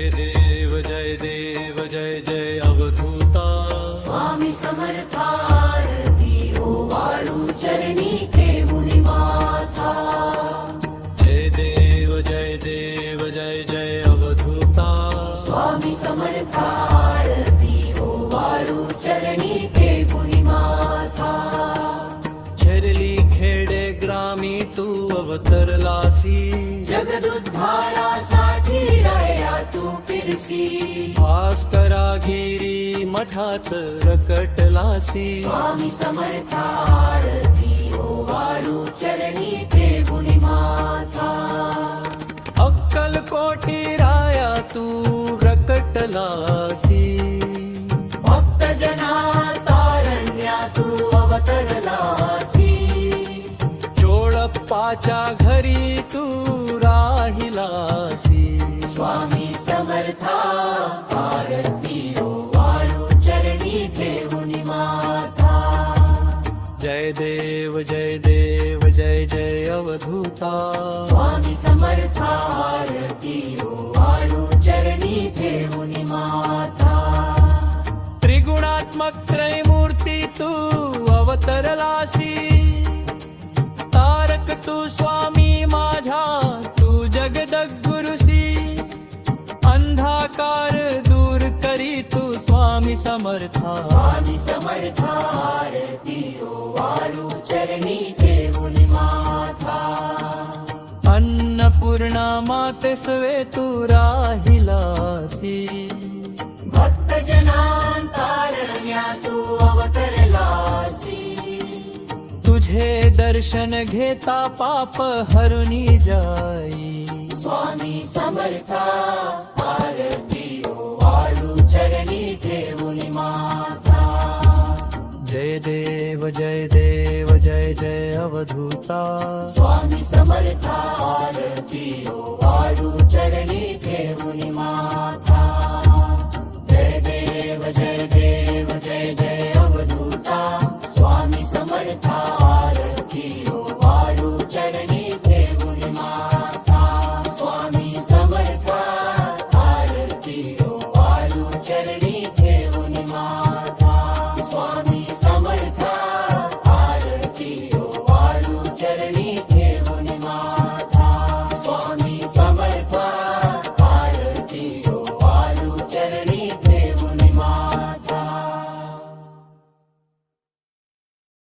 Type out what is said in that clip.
जय देव जय जय अवधूता स्वामी समर्थारती ओवाळू चरणी ठेवून माथा जय देव जय जय अवधूता स्वामी समर्थारती ओवाळू चरणी ठेवून माथा झरली खेडे ग्रामी तू अवतरलासी जगदुद्धारासाठी राया तू फिरसी भास्करागिरी मठात रकटलासी स्वामी समर्थारती ओवाळू चरणी ठेवून माथा अक्कलकोटी राया तू रकटलासी भक्त जना तारण्या तू अवतरलासी चोळप्पाच्या घरी तू राहिलासी स्वामी समर्था आरती ओवाळू चरणी ठेवून माथा जय देव जय जय अवधूता स्वामी समर्था आरती ओवाळू चरणी ठेवून माथा त्रिगुणात्मक त्रयमूर्ती तू अवतरलासी तारक तू स्वामी माझा तू जगदगुरुसी अंधाकार दूर करी तू स्वामी समर्था स्वामी समर्था आरती ओवाळू चरणी ठेवून माथा अन्नपूर्णा माते सवे तू राहिलासी भक्त जनांतारण्या तू अवतरलासी तुझे दर्शन घेता पाप हरुनी जाई स्वामी समर्था आरती ओवाळू चरणी ठेवून माथा जय देव जय जय अवधूता स्वामी समर्था आरती ओवाळू चरणी ठेवून माथा